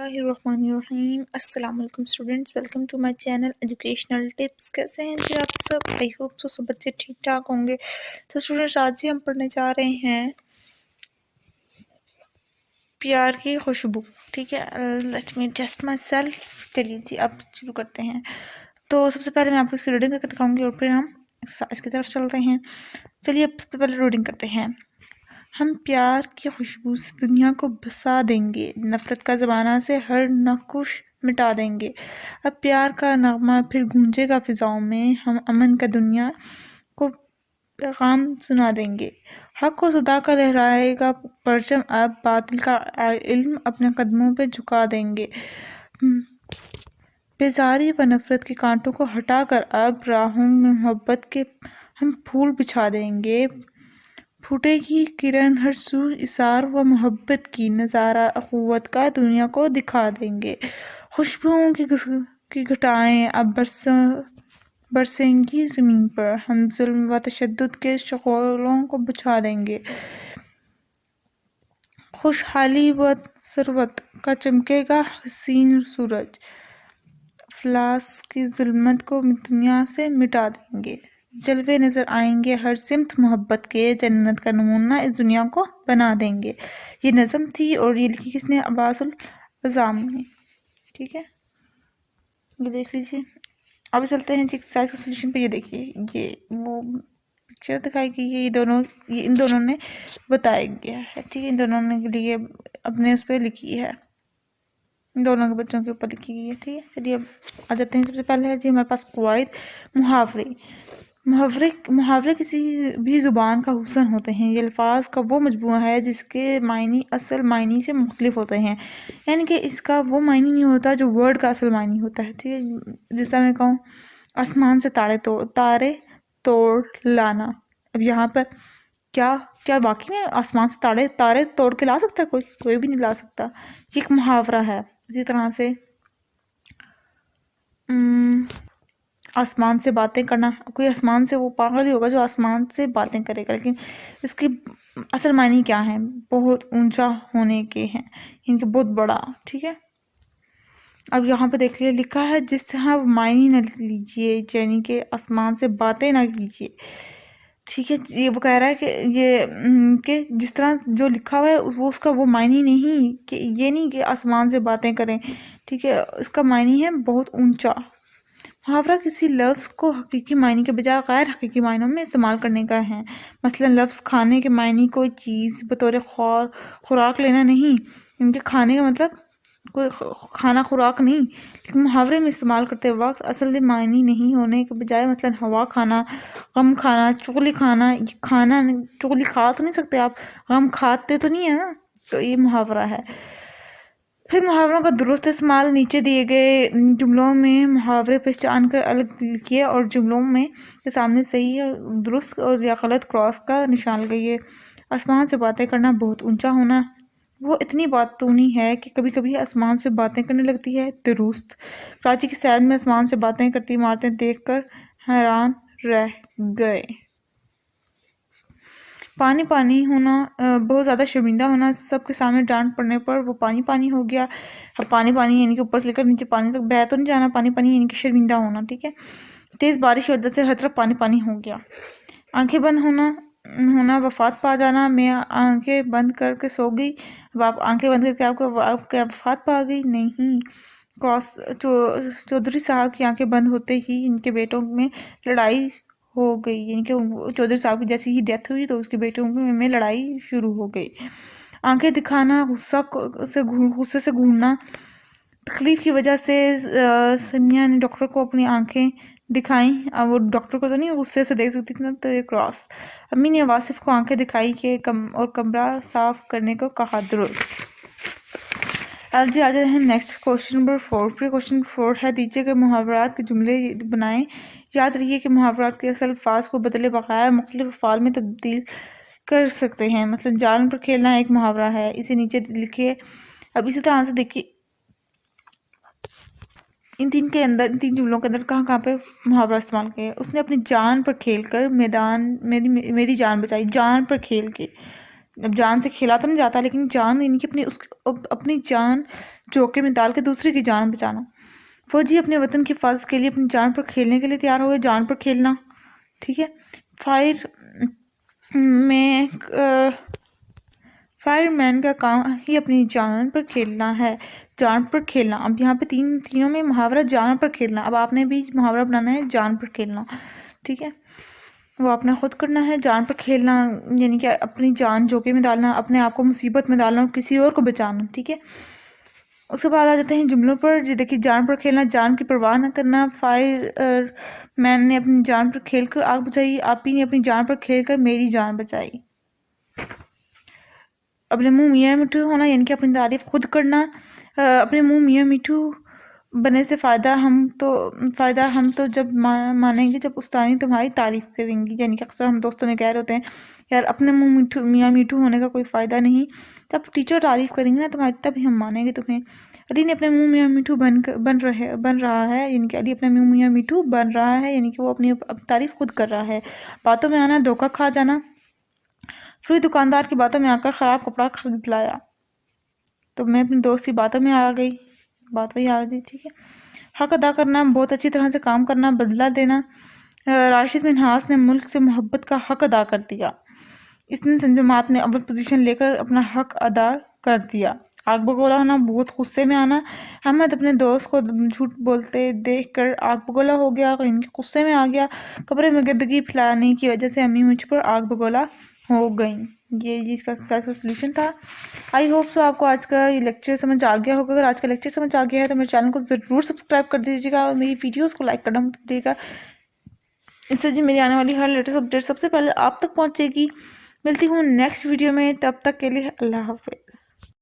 اللہ الرحمن الرحیم۔ السلام علیکم students, welcome to my channel educational tips. کیسے ہیں جی آپ سب؟ آئی ہوپ سب بچے ٹھیک ٹھاک ہوں گے۔ تو اسٹوڈنٹس آج ہی ہم پڑھنے جا رہے ہیں پیار کی خوشبو، ٹھیک ہے۔ Let me test my self. چلیے جی اب شروع کرتے ہیں۔ تو سب سے پہلے میں آپ کو اس کی ریڈنگ کر کے دکھاؤں گی اور پھر ہم ایکسرسائز کی طرف چلتے ہیں۔ چلیے اب سب سے پہلے ریڈنگ کرتے ہیں۔ ہم پیار کی خوشبو سے دنیا کو بسا دیں گے، نفرت کا زمانہ سے ہر نقش مٹا دیں گے۔ اب پیار کا نغمہ پھر گونجے گا فضاؤں میں، ہم امن کا دنیا کو پیغام سنا دیں گے۔ حق اور صدا کا لہرائے گا پرچم، اب باطل کا علم اپنے قدموں پہ جھکا دیں گے۔ بیزاری و نفرت کے کانٹوں کو ہٹا کر اب راہوں میں محبت کے ہم پھول بچھا دیں گے۔ پھوٹے گی کرن ہر سو اثار و محبت کی، نظارہ اخوت کا دنیا کو دکھا دیں گے۔ خوشبوؤں کی گھٹائیں اب برسیں گی زمین پر، ہم ظلم و تشدد کے شعلوں کو بجھا دیں گے۔ خوشحالی و ثروت کا چمکے گا حسین سورج، افلاس کی ظلمت کو دنیا سے مٹا دیں گے۔ جلوے نظر آئیں گے ہر سمت محبت کے، جنت کا نمونہ اس دنیا کو بنا دیں گے۔ یہ نظم تھی اور یہ لکھی کس نے؟ عباس العظام نے، ٹھیک ہے، یہ دیکھ لیجیے۔ اب چلتے ہیں جی ایکسرسائز کا سولوشن پہ۔ یہ دیکھیے، یہ وہ پکچر دکھائی گئی ہے، یہ ان دونوں نے بتایا گیا ہے، ٹھیک ہے، ان دونوں نے لیے اپنے اس پہ لکھی ہے، ان دونوں کے بچوں کے اوپر لکھی گئی ہے، ٹھیک ہے۔ چلیے اب آ جاتے ہیں۔ سب سے پہلے ہے جی ہمارے پاس قواعد، محاورے۔ محاورے کسی بھی زبان کا حسن ہوتے ہیں۔ یہ الفاظ کا وہ مجموعہ ہے جس کے معنی اصل معنی سے مختلف ہوتے ہیں، یعنی کہ اس کا وہ معنی نہیں ہوتا جو ورڈ کا اصل معنی ہوتا ہے، ٹھیک ہے۔ جس طرح میں کہوں آسمان سے تارے توڑ لانا، اب یہاں پر کیا واقعی میں آسمان سے تارے توڑ کے لا سکتا ہے؟ کوئی بھی نہیں لا سکتا۔ یہ ایک محاورہ ہے۔ اسی طرح سے آسمان سے باتیں کرنا، کوئی آسمان سے، وہ پاگل ہی ہوگا جو آسمان سے باتیں کرے گا، لیکن اس کی اصل معنی کیا ہے؟ بہت اونچا ہونے کے ہیں، یعنی کہ بہت بڑا، ٹھیک ہے۔ اب یہاں پہ دیکھ لیے لکھا ہے جس طرح معنی نہ لیجیے، یعنی کہ آسمان سے باتیں نہ کیجیے، ٹھیک ہے۔ یہ وہ کہہ رہا ہے کہ جس طرح جو لکھا ہوا ہے وہ اس کا وہ معنی نہیں، کہ یہ نہیں کہ آسمان سے باتیں کریں، ٹھیک ہے، اس کا معنی ہے بہت اونچا۔ محاورہ کسی لفظ کو حقیقی معنی کے بجائے غیر حقیقی معنوں میں استعمال کرنے کا ہے۔ مثلا لفظ کھانے کے معنی کوئی چیز بطور خوراک لینا نہیں، ان کے کھانے کا مطلب کوئی کھانا خوراک نہیں، لیکن محاورے میں استعمال کرتے وقت اصل معنی نہیں ہونے کے بجائے مثلا ہوا کھانا، غم کھانا، چغلی کھانا، یہ کھانا چغلی کھا تو نہیں سکتے آپ، غم کھاتے تو نہیں ہے نا، تو یہ محاورہ ہے۔ پھر محاوروں کا درست استعمال، نیچے دیے گئے جملوں میں محاورے پہچان کر الگ لکھیے اور جملوں میں کے سامنے صحیح، درست اور یا غلط کراس کا نشان لگائیے۔ آسمان سے باتیں کرنا، بہت اونچا ہونا، وہ اتنی باتونی ہے کہ کبھی کبھی آسمان سے باتیں کرنے لگتی ہے، درست۔ کراچی کی سیل میں آسمان سے باتیں کرتی عمارتیں دیکھ کر حیران رہ گئے۔ پانی ہونا، بہت زیادہ شرمندہ ہونا، سب کے سامنے ڈانٹ پڑنے پر وہ پانی ہو گیا۔ اب پانی یعنی کہ اوپر سے لے کر نیچے پانی تک بہہ تو نہیں جانا، پانی یعنی کہ شرمندہ ہونا، ٹھیک ہے۔ تیز بارش کی وجہ سے ہر طرف پانی ہو گیا۔ آنکھیں بند ہونا، وفات پا جانا، میں آنکھیں بند کر کے سو گئی، اب آپ آنکھیں بند کر کے آپ کو وفات پا گئی نہیں۔ چودھری صاحب کی آنکھیں بند ہوتے ہی ان کے بیٹوں میں لڑائی ہو گئی، یعنی کہ چودھری صاحب کی جیسی ہی ڈیتھ ہوئی تو اس کے بیٹوں میں لڑائی شروع ہو گئی۔ آنکھیں دکھانا، غصے سے گھورنا، تکلیف کی وجہ سے سمیہ نے ڈاکٹر کو اپنی آنکھیں دکھائیں، اب وہ ڈاکٹر کو تو نہیں غصے سے دیکھ سکتی تھی، تو یہ کراس۔ امی نے واصف کو آنکھیں دکھائی اور کمرہ صاف کرنے کو کہا، درست۔ اب جی آ جاتے ہیں نیکسٹ کوشچن نمبر 4 پہ۔ کوشچن نمبر 4 ہے دیجیے کہ محاورات کے جملے بنائیں۔ یاد رکھیے کہ محاورات کے اصل الفاظ کو بدلے بغیر مختلف افعال میں تبدیل کر سکتے ہیں۔ مثلا جال پر کھیلنا ایک محاورہ ہے، اسے نیچے لکھیے۔ اب اسی طرح سے دیکھیے ان تین جملوں کے اندر کہاں پہ محاورہ استعمال کیا ہے۔ اس نے اپنی جان پر کھیل کر میری جان بچائی، جان پر کھیل کے، اب جان سے کھیلا تو نہیں جاتا، لیکن جان یعنی کہ اپنی جان جوکے میں ڈال کے دوسرے کی جان بچانا۔ فوجی اپنے وطن کی حفاظت کے لیے اپنی جان پر کھیلنے کے لیے تیار ہو گئے، جان پر کھیلنا، ٹھیک ہے۔ فائر مین کا کام ہی اپنی جان پر کھیلنا ہے، جان پر کھیلنا۔ اب یہاں پہ تینوں میں محاورہ جان پر کھیلنا، اب آپ نے بھی محاورہ بنانا ہے جان پر کھیلنا، ٹھیک ہے۔ وہ آپ نے خود کرنا ہے، جان پر کھیلنا یعنی کہ اپنی جان جوکے میں ڈالنا، اپنے آپ کو مصیبت میں ڈالنا اور کسی اور کو بچانا، ٹھیک ہے۔ اس کے بعد آ جاتے ہیں جملوں پر۔ دیکھیے جان پر کھیلنا، جان کی پرواہ نہ کرنا، فائر مین نے اپنی جان پر کھیل کر آگ بجھائی، آپ ہی نے اپنی جان پر کھیل کر میری جان بچائی۔ اپنے منہ میاں میٹھو ہونا یعنی کہ اپنی تعریف خود کرنا، اپنے منہ میاں میٹھو بننے سے فائدہ ہم تو جب مانیں گے جب استانی تمہاری تعریف کریں گی، یعنی کہ اکثر ہم دوستوں میں کہہ رہے ہوتے ہیں یار اپنے منہ میاں میٹھو ہونے کا کوئی فائدہ نہیں، جب ٹیچر تعریف کریں گے نا تمہاری تب ہم مانیں گے تمہیں۔ علی نے اپنے منہ میاں میٹھو بن رہا ہے، یعنی کہ علی اپنے منہ میاں میٹھو بن رہا ہے، یعنی کہ وہ اپنی تعریف خود کر رہا ہے۔ باتوں میں آنا، دھوکہ کھا جانا، فری دکاندار کی باتوں میں آ کر خراب کپڑا خرید لایا، تو میں اپنی دوست کی باتوں میں آ گئی، بات وہی آ گئی، ٹھیک ہے۔ حق ادا کرنا، بہت اچھی طرح سے کام کرنا، بدلہ دینا، راشد منہاس نے ملک سے محبت کا حق ادا کر دیا، اس نے جماعت میں اول پوزیشن لے کر اپنا حق ادا کر دیا۔ آگ بگولا ہونا، بہت غصے میں آنا، احمد اپنے دوست کو جھوٹ بولتے دیکھ کر آگ بگولا ہو گیا، ان کے غصے میں آ گیا، کمرے میں گندگی پھیلانے کی وجہ سے امی مجھ پر آگ بگولا ہو گئیں۔ یہ اس کا ایکسرسائز کا سولوشن تھا۔ آئی ہوپ سو آپ کو آج کا یہ لیکچر سمجھ آ گیا ہوگا۔ اگر آج کا لیکچر سمجھ آ گیا ہے تو میرے چینل کو ضرور سبسکرائب کر دیجیے گا اور میری ویڈیوز کو لائک کرنا مت بھولیے گا، اس سے میری آنے والی ہر لیٹسٹ اپڈیٹ سب سے پہلے آپ تک پہنچے گی۔ ملتی ہوں نیکسٹ ویڈیو میں، تب تک کے لیے اللہ حافظ۔